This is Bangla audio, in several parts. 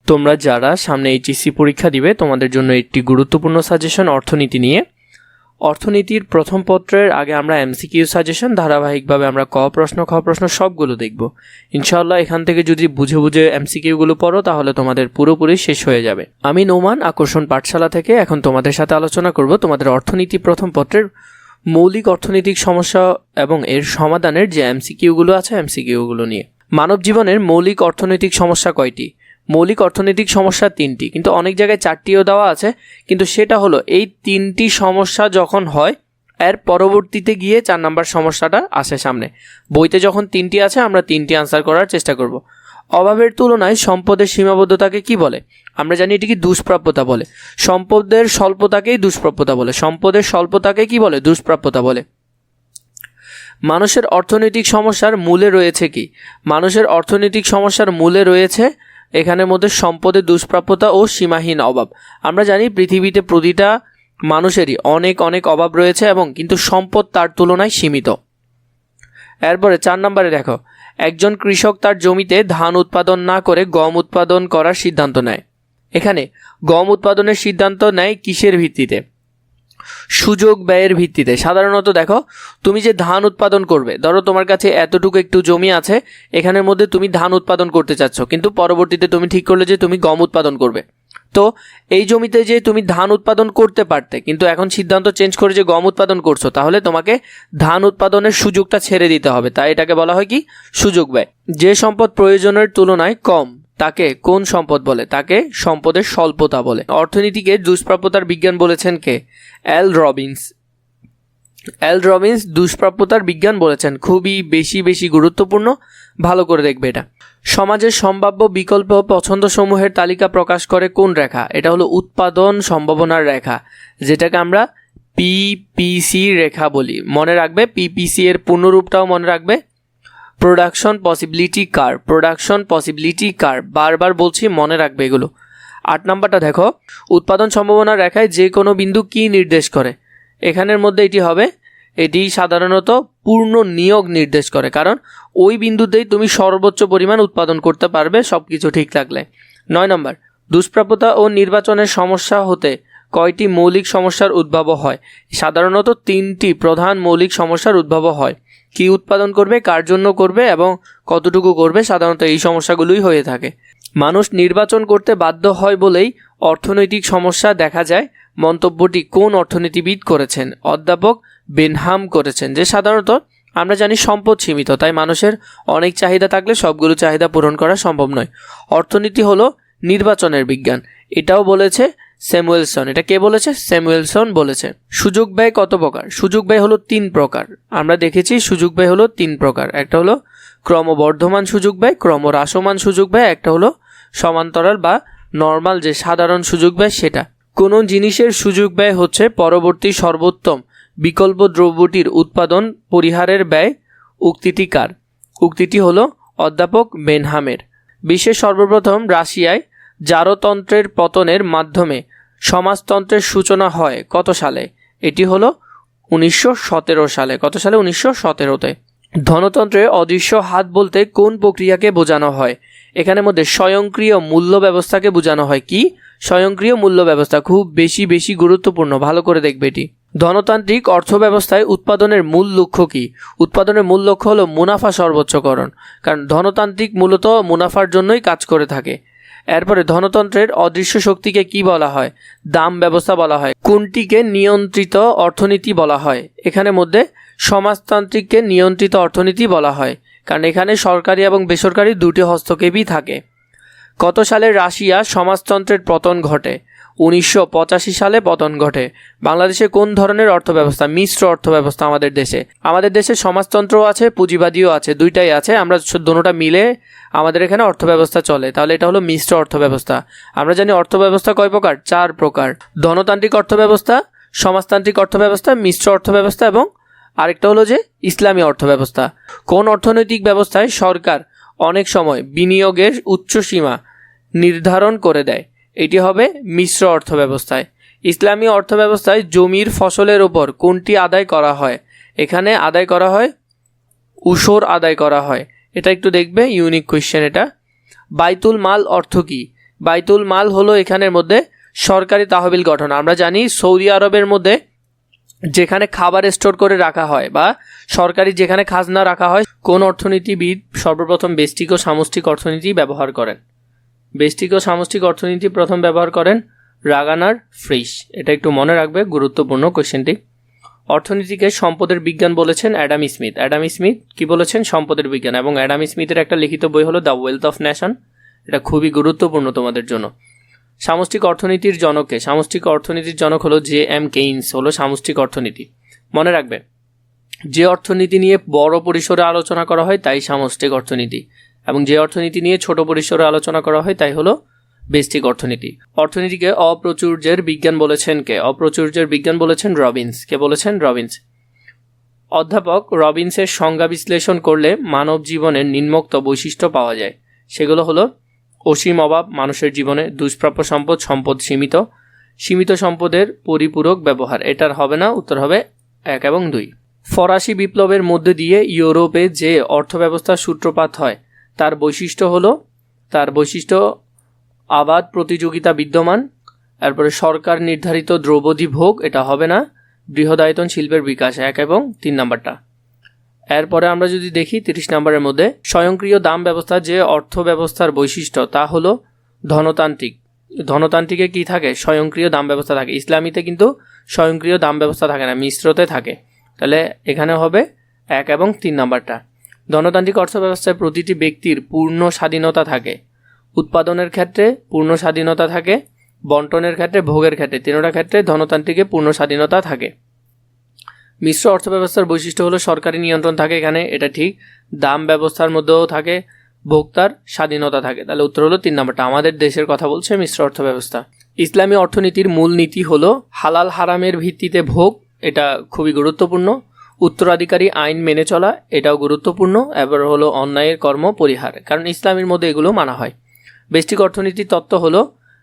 তোমরা যারা সামনে এইচএসসি পরীক্ষা দিবে তোমাদের জন্য একটি গুরুত্বপূর্ণ সাজেশন অর্থনীতি নিয়ে। অর্থনীতির প্রথম পত্রের আগে আমরা এমসিকিউ সাজেশন ধারাবাহিকভাবে আমরা খ প্রশ্ন সবগুলো দেখব ইনশাআল্লাহ। এখান থেকে যদি বুঝে বুঝে এমসিকিউগুলো পড়ো তাহলে তোমাদের পুরোপুরি শেষ হয়ে যাবে। আমি নোমান আকর্ষণ পাঠশালা থেকে এখন তোমাদের সাথে আলোচনা করব তোমাদের অর্থনীতি প্রথম পত্রের মৌলিক অর্থনৈতিক সমস্যা এবং এর সমাধানের যে এমসিকিউগুলো আছে এমসিকিউগুলো নিয়ে। মানব জীবনের মৌলিক অর্থনৈতিক সমস্যা কয়টি? মৌলিক অর্থনৈতিক সমস্যা 3টি, কিন্তু অনেক জায়গায় 4টিও দেওয়া আছে। কিন্তু সেটা হলো এই 3টি সমস্যা যখন হয় এর পরবর্তীতে গিয়ে 4 নম্বর সমস্যাটা আসে সামনে। বইতে যখন 3টি আছে আমরা 3টি আনসার করার চেষ্টা করব। অভাবের তুলনায় সম্পদের সীমাবদ্ধতাকে কি বলে? আমরা জানি এটিকে দুষ্প্রাপ্যতা বলে। সম্পদের স্বল্পতাকেই দুষ্প্রাপ্যতা বলে। সম্পদের স্বল্পতাকে কি বলে? দুষ্প্রাপ্যতা বলে। মানুষের অর্থনৈতিক সমস্যার মূলে রয়েছে কি? মানুষের অর্থনৈতিক সমস্যার মূলে রয়েছে এখানের মধ্যে সম্পদের দুষ্প্রাপ্যতা ও সীমাহীন অভাব। আমরা জানি পৃথিবীতে প্রতিটা মানুষেরই অনেক অনেক অভাব রয়েছে এবং কিন্তু সম্পদ তার তুলনায় সীমিত। এরপরে 4 নম্বরে দেখো, একজন কৃষক তার জমিতে ধান উৎপাদন না করে গম উৎপাদন করার সিদ্ধান্ত নেয়। এখানে গম উৎপাদনের সিদ্ধান্ত নেয় কিসের ভিত্তিতে? সুযোগ ব্যয়ের ভিত্তিতে। সাধারণত দেখো, তুমি যে ধান উৎপাদন করবে, ধরো তোমার কাছে এতটুকু একটু জমি আছে, এখানের মধ্যে তুমি ধান উৎপাদন করতে চাচ্ছ, কিন্তু পরবর্তীতে তুমি ঠিক করলে যে তুমি গম উৎপাদন করবে। তো এই জমিতে যে তুমি ধান উৎপাদন করতে পারতে, কিন্তু এখন সিদ্ধান্ত চেঞ্জ করে যে গম উৎপাদন করছো, তাহলে তোমাকে ধান উৎপাদনের সুযোগটা ছেড়ে দিতে হবে। তাই এটাকে বলা হয় কি? সুযোগ ব্যয়। যে সম্পদ প্রয়োজনের তুলনায় কম তাকে কোন সম্পদ বলে? তাকে সম্পদের স্বল্পতা বলে। অর্থনীতিকে দুষ্প্রাপ্যতার বিজ্ঞান বলেছেন কে? এল রবিন্স দুষ্প্রাপ্যতার বিজ্ঞান বলেছেন। খুবই বেশি গুরুত্বপূর্ণ, ভালো করে দেখবে এটা। সমাজের সম্ভাব্য বিকল্প পছন্দসমূহের তালিকা প্রকাশ করে কোন রেখা? এটা হলো উৎপাদন সম্ভাবনার রেখা, যেটাকে আমরা পিপিসি রেখা বলি। মনে রাখবে, পিপিসি এর পূর্ণরূপটাও মনে রাখবে, প্রোডাকশন পসিবিলিটি কার্ভ। বারবার বলছি, মনে রাখবে এগুলো। 8 নম্বরটা দেখো, উৎপাদন সম্ভাবনার রেখায় যে কোনো বিন্দু কি নির্দেশ করে? এখানের মধ্যে এটি সাধারণত পূর্ণ নিয়োগ নির্দেশ করে, কারণ ওই বিন্দুতেই তুমি সর্বোচ্চ পরিমাণ উৎপাদন করতে পারবে সব কিছু ঠিক থাকলে। 9 নম্বর, দুষ্প্রাপ্যতা ও নির্বাচনের সমস্যা হতে কয়টি মৌলিক সমস্যার উদ্ভব হয়? সাধারণত 3টি প্রধান মৌলিক সমস্যার উদ্ভব হয়। কি উৎপাদন করবে, কার জন্য করবে এবং কতটুকু করবে, সাধারণত এই সমস্যাগুলোই হয়ে থাকে। মানুষ নির্বাচন করতে বাধ্য হয় বলেই অর্থনৈতিক সমস্যা দেখা যায়। মন্তব্যটি কোন অর্থনীতিবিদ করেছেন? অধ্যাপক বেনহাম করেছেন। যে সাধারণত আমরা জানি সম্পদ সীমিত, তাই মানুষের অনেক চাহিদা থাকলে সবগুলো চাহিদা পূরণ করা সম্ভব নয়। অর্থনীতি হলো নির্বাচনের বিজ্ঞান, এটাও বলেছে স্যামুয়েলসন। এটা কে বলেছে? স্যামুয়েলসন বলেছে। সুযোগ ব্যয় কত প্রকার? সুযোগ ব্যয় হলো 3 প্রকার। আমরা দেখেছি সুযোগ ব্যয় হলো 3 প্রকার। একটা হলো ক্রমবর্ধমান সুযোগ ব্যয়, ক্রমহ্রাসমান সুযোগ ব্যয়, একটা হলো সমান্তরাল বা নর্মাল যে সাধারণ সুযোগ ব্যয় সেটা। কোনো জিনিসের সুযোগ ব্যয় হচ্ছে পরবর্তী সর্বোত্তম বিকল্প দ্রব্যটির উৎপাদন পরিহারের ব্যয়। উক্তিটি কার? উক্তিটি হলো অধ্যাপক বেনহামের। বিশ্বের সর্বপ্রথম রাশিয়ায় জারতন্ত্রের পতনের মাধ্যমে সমাজতন্ত্রের সূচনা হয় কত সালে? এটি হলো 1917 সালে। কত সালে? 1917-তে। ধনতন্ত্রের অদৃশ্য হাত বলতে কোন প্রক্রিয়াকে বোঝানো হয়? এখানের মধ্যে স্বয়ংক্রিয় মূল্য ব্যবস্থাকে বোঝানো হয়। কি? স্বয়ংক্রিয় মূল্য ব্যবস্থা। খুব বেশি গুরুত্বপূর্ণ, ভালো করে দেখবে এটি। ধনতান্ত্রিক অর্থব্যবস্থায় উৎপাদনের মূল লক্ষ্য কি? উৎপাদনের মূল লক্ষ্য হলো মুনাফা সর্বোচ্চকরণ, কারণ ধনতান্ত্রিক মূলত মুনাফার জন্যই কাজ করে থাকে। এরপরে ধনতন্ত্রের অদৃশ্য শক্তিকে কি বলা হয়? দাম ব্যবস্থা বলা হয়। কোনটিকে নিয়ন্ত্রিত অর্থনীতি বলা হয়? এখানের মধ্যে সমাজতান্ত্রিককে নিয়ন্ত্রিত অর্থনীতি বলা হয়, কারণ এখানে সরকারি এবং বেসরকারি দুটি হস্তক্ষেপই থাকে। কত সালে রাশিয়া সমাজতন্ত্রের পতন ঘটে? 1985 সালে পতন ঘটে। বাংলাদেশে কোন ধরনের অর্থব্যবস্থা? মিশ্র অর্থব্যবস্থা আমাদের দেশে সমাজতন্ত্রও আছে, পুঁজিবাদীও আছে, দুইটাই আছে। আমরা দুটোটা মিলে আমাদের এখানে অর্থব্যবস্থা চলে, তাহলে এটা হলো মিশ্র অর্থব্যবস্থা। আমরা জানি অর্থব্যবস্থা কয় প্রকার? 4 প্রকার। ধনতান্ত্রিক অর্থব্যবস্থা, সমাজতান্ত্রিক অর্থব্যবস্থা, মিশ্র অর্থব্যবস্থা এবং আরেকটা হলো যে ইসলামী অর্থব্যবস্থা। কোন অর্থনৈতিক ব্যবস্থায় সরকার অনেক সময় বিনিয়োগের উচ্চ সীমা নির্ধারণ করে দেয়? এটি হবে মিশ্র অর্থব্যবস্থায়। ইসলামী অর্থব্যবস্থায় জমির ফসলের ওপর কোনটি আদায় করা হয়? এখানে আদায় করা হয় উসর আদায় করা হয়। এটা একটু দেখবে, ইউনিক কোয়েশ্চেন এটা। বাইতুল মাল অর্থ কি? বাইতুল মাল হলো এখানের মধ্যে সরকারি তহবিল গঠন। আমরা জানি সৌদি আরবের মধ্যে যেখানে খাবার স্টোর করে রাখা হয় বা সরকারি যেখানে খাজনা রাখা হয়, কোন অর্থনীতিবিদ সর্বপ্রথম ব্যষ্টিক ও সামষ্টিক অর্থনীতি ব্যবহার করেন? ব্যষ্টিক ও সামষ্টিক অর্থনীতি প্রথম ব্যবহার করেন রাগানার ফ্রিশ। এটা একটু মনে রাখবে, গুরুত্বপূর্ণ কোশ্চেনটি। অর্থনীতিকে সম্পদের বিজ্ঞান বলেছেন অ্যাডাম স্মিথ। অ্যাডাম স্মিথ কি বলেছেন? সম্পদের বিজ্ঞান। এবং অ্যাডাম স্মিথের একটা লিখিত বই হলো দ্য ওয়েলথ অফ নেশন। এটা খুবই গুরুত্বপূর্ণ তোমাদের জন্য। সামষ্টিক অর্থনীতির জনককে? সামষ্টিক অর্থনীতির জনক হলো জে.এম. কেইনস, হলো সামষ্টিক অর্থনীতি। মনে রাখবে, যে অর্থনীতি নিয়ে বড় পরিসরে আলোচনা করা হয় তাই সামষ্টিক অর্থনীতি, এবং যে অর্থনীতি নিয়ে ছোট পরিসরে আলোচনা করা হয় তাই হলো ব্যষ্টিক অর্থনীতি। অর্থনীতিকে অপ্রাচুর্যের বিজ্ঞান বলেছেন কে? অপ্রাচুর্যের বিজ্ঞান বলেছেন রবিন্স। কে বলেছেন? রবিন্স। অধ্যাপক রবিন্সের সংজ্ঞা বিশ্লেষণ করলে মানব জীবনের নিম্নোক্ত বৈশিষ্ট্য পাওয়া যায়। সেগুলো হলো অসীম অভাব মানুষের জীবনে, দুষ্প্রাপ্য সম্পদ, সম্পদ সীমিত, সীমিত সম্পদের পরিপূরক ব্যবহার। এটার হবে না, উত্তর হবে 1 এবং 2। ফরাসি বিপ্লবের মধ্যে দিয়ে ইউরোপে যে অর্থব্যবস্থার সূত্রপাত হয় তার বৈশিষ্ট্য আবাদ প্রতিযোগিতা বিদ্যমান, তারপরে সরকার নির্ধারিত দ্রব্যাদি ভোগ, এটা হবে না, বৃহদায়তন শিল্পের বিকাশ, 1 এবং 3 নাম্বারটা। এরপরে আমরা যদি দেখি 30 নম্বরের মধ্যে স্বয়ংক্রিয় দাম ব্যবস্থা যে অর্থ ব্যবস্থার বৈশিষ্ট্য তা হলো ধনতান্ত্রিক। ধনতান্ত্রিকে কি থাকে? স্বয়ংক্রিয় দাম ব্যবস্থা থাকে। ইসলামীতে কিন্তু স্বয়ংক্রিয় দাম ব্যবস্থা থাকে না, মিশ্রতে থাকে। তাহলে এখানে হবে 1 এবং 3 নাম্বারটা। ধনতান্ত্রিক অর্থ ব্যবস্থায় প্রতিটি ব্যক্তির পূর্ণ স্বাধীনতা থাকে। উৎপাদনের ক্ষেত্রে পূর্ণ স্বাধীনতা থাকে, বন্টনের ক্ষেত্রে, ভোগের ক্ষেত্রে, তিনটা ক্ষেত্রে ধনতান্ত্রিকে পূর্ণ স্বাধীনতা থাকে। মিশ্র অর্থব্যবস্থার বৈশিষ্ট্য হলো সরকারি নিয়ন্ত্রণ থাকে এখানে, এটা ঠিক। দাম ব্যবস্থার মধ্যেও থাকে, ভোক্তার স্বাধীনতা থাকে। তাহলে উত্তর হলো 3 নম্বরটা। আমাদের দেশের কথা বলছে মিশ্র অর্থব্যবস্থা। ইসলামী অর্থনীতির মূল নীতি হলো হালাল হারামের ভিত্তিতে ভোগ, এটা খুবই গুরুত্বপূর্ণ। উত্তরাধিকারী আইন মেনে চলা, এটাও গুরুত্বপূর্ণ। এবার হলো অন্যায়ের কর্ম পরিহার, কারণ ইসলামের মধ্যে এগুলো মানা হয়। ব্যষ্টিক অর্থনীতির তত্ত্ব হলো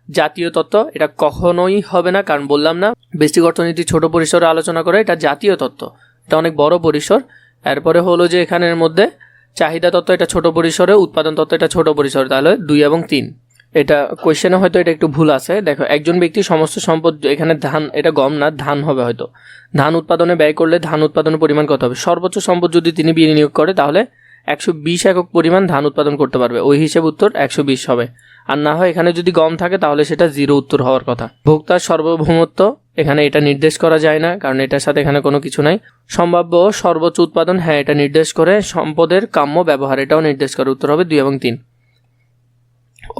জাতীয় তত্ত্ব, এটা কখনোই হবে না, কারণ বললাম না ব্যষ্টিক অর্থনীতি ছোট পরিসরে আলোচনা করে, এটা জাতীয় তত্ত্ব, এটা অনেক বড় পরিসর। এরপরে হলো যে এখানের মধ্যে চাহিদা তত্ত্ব, এটা ছোট পরিসরে, উৎপাদন তত্ত্ব এটা ছোট পরিসরে। তাহলে 2 এবং 3। এটা কোয়েশ্চেনে হয়তো এটা একটু ভুল আছে। দেখো, একজন ব্যক্তি সমস্ত সম্পদ, এখানে ধান, এটা গম না, ধান হবে হয়তো। ধান উৎপাদনে ব্যয় করলে ধান উৎপাদনের পরিমাণ কত হবে? সর্বোচ্চ সম্পদ যদি তিনি বিনিয়োগ করে তাহলে 120 একক পরিমাণ ধান উৎপাদন করতে পারবে। ওই হিসেবে উত্তর 120 হবে। আর না হয় এখানে যদি গম থাকে তাহলে সেটা 0 উত্তর হওয়ার কথা। ভোক্তার সার্বভৌমত্ব, এখানে এটা নির্দেশ করা যায় না, কারণ এটার সাথে এখানে কোনো কিছু নাই। সম্ভাব্য সর্বোচ্চ উৎপাদন, হ্যাঁ এটা নির্দেশ করে। সম্পদের কাম্য ব্যবহার, এটাও নির্দেশ করে। উত্তর হবে 2 এবং 3।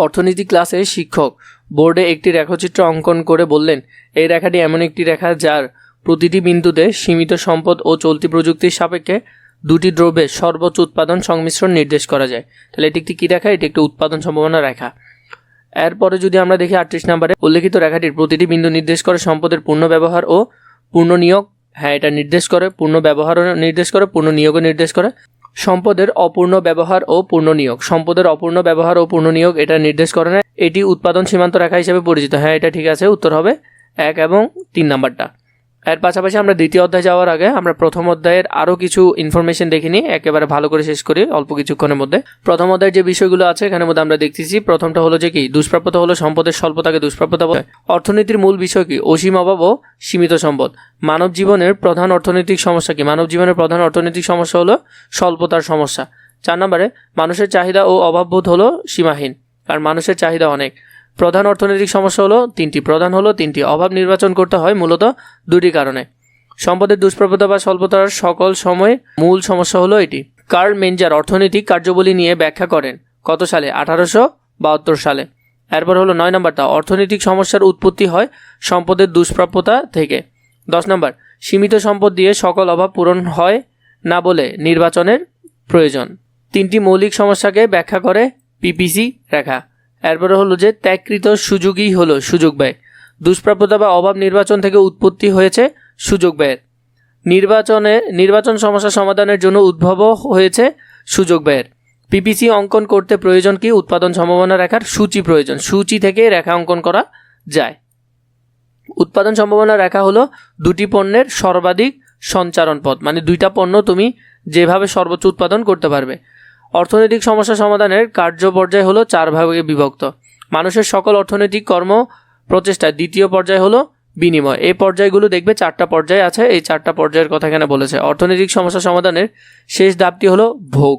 অর্থনীতি ক্লাসে শিক্ষক বোর্ডে একটি রেখাচিত্র অঙ্কন করে বললেন, এই রেখাটি এমন একটি রেখা যার প্রতিটি বিন্দুতে সীমিত সম্পদ ও চলতি প্রযুক্তির সাপেক্ষে দুটি দ্রব্যের সর্বোচ্চ উৎপাদন সংমিশ্রণ নির্দেশ করা যায়। তাহলে এটি একটি কী রেখা? এটি একটি উৎপাদন সম্ভাবনা রেখা। এরপরে যদি আমরা দেখি 38 নম্বরে, উল্লেখিত রেখাটির প্রতিটি বিন্দু নির্দেশ করে সম্পদের পূর্ণ ব্যবহার ও পূর্ণ নিয়োগ। হ্যাঁ এটা নির্দেশ করে। পূর্ণ ব্যবহারও নির্দেশ করে, পূর্ণ নিয়োগও নির্দেশ করে। সম্পদের অপূর্ণ ব্যবহার ও পূর্ণ নিয়োগ, সম্পদের অপূর্ণ ব্যবহার ও পূর্ণ নিয়োগ এটা নির্দেশ করে না। এটি উৎপাদন সীমান্ত রেখা হিসেবে পরিচিত। হ্যাঁ এটা ঠিক আছে, উত্তর হবে 1 এবং 3 নাম্বারটা। এর পাশাপাশি আমরা দ্বিতীয় অধ্যায় যাওয়ার আগে আমরা প্রথম অধ্যায়ের আরও কিছু ইনফরমেশন দেখে নিই, একেবারে ভালো করে শেষ করি অল্প কিছুক্ষণের মধ্যে। প্রথম অধ্যায়ের যে বিষয়গুলো আছে এখানের মধ্যে আমরা দেখতেছি, প্রথমটা হলো যে কি, দুষ্প্রাপ্যতা হলো সম্পদের স্বল্পতাকে দুষ্প্রাপ্যতা বলে। অর্থনীতির মূল বিষয় কি? অসীম অভাব ও সীমিত সম্পদ। মানব জীবনের প্রধান অর্থনৈতিক সমস্যা কি? মানব জীবনের প্রধান অর্থনৈতিক সমস্যা হলো স্বল্পতার সমস্যা। 4 নম্বরে, মানুষের চাহিদা ও অভাববোধ হলো সীমাহীন, কারণ মানুষের চাহিদা অনেক। প্রধান অর্থনৈতিক সমস্যা হলো 3টি, প্রধান হলো 3টি। অভাব নির্বাচন করতে হয় মূলত 2টি কারণে। সম্পদের দুষ্প্রাপ্যতা বা স্বল্পতার সকল সময় মূল সমস্যা হলো এটি। কার্ল মেঞ্জার অর্থনৈতিক কার্যাবলী নিয়ে ব্যাখ্যা করেন কত সালে? 1872 সালে। এরপর হলো 9 নম্বরটা, অর্থনৈতিক সমস্যার উৎপত্তি হয় সম্পদের দুষ্প্রাপ্যতা থেকে। 10 নম্বর, সীমিত সম্পদ দিয়ে সকল অভাব পূরণ হয় না বলে নির্বাচনের প্রয়োজন। 3টি মৌলিক সমস্যাকে ব্যাখ্যা করে পিপিসি রেখা। এরপরে হলো যে ত্যাগকৃত সুযোগই হলো সুযোগ ব্যয়। দুষ্প্রাপ্যতা বা অভাব নির্বাচন থেকে উৎপত্তি হয়েছে সুযোগ ব্যয়ের। নির্বাচন সমস্যা সমাধানের জন্য উদ্ভব হয়েছে সুযোগ ব্যয়ের। পিপিসি অঙ্কন করতে প্রয়োজন কি? উৎপাদন সম্ভাবনা রেখার সূচি প্রয়োজন। সূচি থেকে রেখা অঙ্কন করা যায়। উৎপাদন সম্ভাবনা রেখা হলো 2টি পণ্যের সর্বাধিক সঞ্চারণ পথ, মানে 2টা পণ্য তুমি যেভাবে সর্বোচ্চ উৎপাদন করতে পারবে। অর্থনৈতিক সমস্যা সমাধানের কার্য পর্যায় হলো 4 ভাগে বিভক্ত। মানুষের সকল অর্থনৈতিক কর্ম প্রচেষ্টার দ্বিতীয় পর্যায় হলো বিনিময়। এই পর্যায়গুলো দেখবে 4টা পর্যায় আছে, এই 4টা পর্যায়ের কথা এখানে বলেছে। অর্থনৈতিক সমস্যা সমাধানের শেষ ধাপটি হলো ভোগ,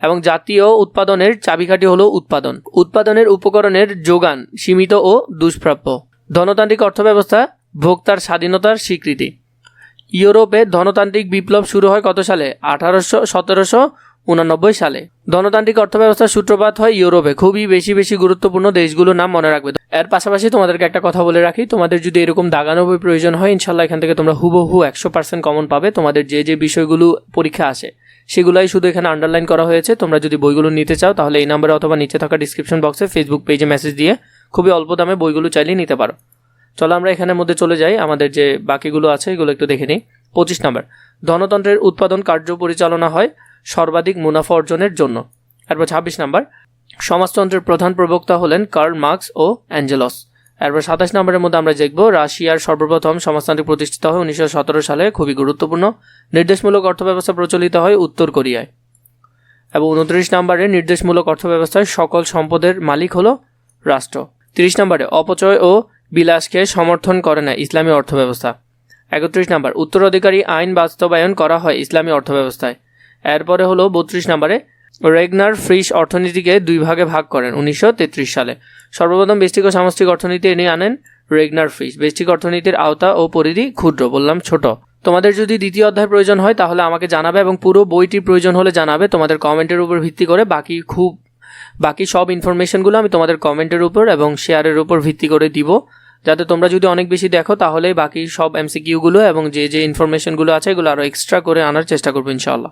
এবং জাতীয় উৎপাদনের চাবিকাঠি হলো উৎপাদন। উৎপাদনের উপকরণের যোগান সীমিত ও দুষ্প্রাপ্য। ধনতান্ত্রিক অর্থব্যবস্থা ভোক্তার স্বাধীনতার স্বীকৃতি। ইউরোপে ধনতান্ত্রিক বিপ্লব শুরু হয় কত সালে? 1789 সালে। ধনতান্ত্রিক অর্থব্যবস্থার সূত্রপাত হয় ইউরোপে। খুবই বেশি গুরুত্বপূর্ণ দেশগুলোর নাম মনে রাখবে। এর পাশাপাশি তোমাদেরকে একটা কথা বলে রাখি, তোমাদের যদি এরকম দাগানো বই প্রয়োজন হয়, ইনশাল্লাহ এখান থেকে তোমরা হুবহু 100% কমন পাবে। তোমাদের যে বিষয়গুলো পরীক্ষা আসে সেগুলাই শুধু এখানে আন্ডারলাইন করা হয়েছে। তোমরা যদি বইগুলো নিতে চাও তাহলে এই নাম্বারে অথবা নিচে থাকা ডিসক্রিপশন বক্সে ফেসবুক পেজে মেসেজ দিয়ে খুবই অল্প দামে বইগুলো চাইলেই নিতে পারো। চলো আমরা এখানের মধ্যে চলে যাই, আমাদের যে বাকিগুলো আছে এগুলো একটু দেখে নিই। 25 নম্বর, ধনতন্ত্রের উৎপাদন কার্য পরিচালনা হয় সর্বাধিক মুনাফা অর্জনের জন্য। এরপর 26 নম্বর, সমাজতন্ত্রের প্রধান প্রবক্তা হলেন কার্ল মার্কস ও অ্যাঞ্জেলস। এরপর 27 নম্বরের মধ্যে আমরা দেখব রাশিয়ার সর্বপ্রথম সমাজতান্ত্রিক প্রতিষ্ঠিত হয় 1917 সালে, খুবই গুরুত্বপূর্ণ। নির্দেশমূলক অর্থব্যবস্থা প্রচলিত হয় উত্তর কোরিয়ায়। এবং 29 নম্বরে নির্দেশমূলক অর্থব্যবস্থায় সকল সম্পদের মালিক হলো রাষ্ট্র। 30 নম্বরে অপচয় ও বিলাসকে সমর্থন করে না ইসলামী অর্থব্যবস্থা। 31 নম্বর, উত্তরাধিকারী আইন বাস্তবায়ন করা হয় ইসলামী অর্থব্যবস্থায়। এরপরে হলো 32 নম্বরে, রেগনার ফ্রিশ অর্থনীতিকে 2 ভাগে ভাগ করেন 1933 সালে। সর্বপ্রথম ব্যষ্টিক ও সামষ্টিক অর্থনীতি এনে আনেন রেগনার ফ্রিশ। ব্যষ্টিক অর্থনীতির আওতা ও পরিধি ক্ষুদ্র, বললাম ছোট। তোমাদের যদি দ্বিতীয় অধ্যায় প্রয়োজন হয় তাহলে আমাকে জানাবে, এবং পুরো বইটির প্রয়োজন হলে জানাবে। তোমাদের কমেন্টের উপর ভিত্তি করে বাকি সব ইনফরমেশনগুলো আমি তোমাদের কমেন্টের উপর এবং শেয়ারের উপর ভিত্তি করে দিব, যাতে তোমরা যদি অনেক বেশি দেখো তাহলে বাকি সব এমসিকিউগুলো এবং যে ইনফরমেশনগুলো আছে এগুলো আরও এক্সট্রা করে আনার চেষ্টা করবো ইনশাআল্লাহ।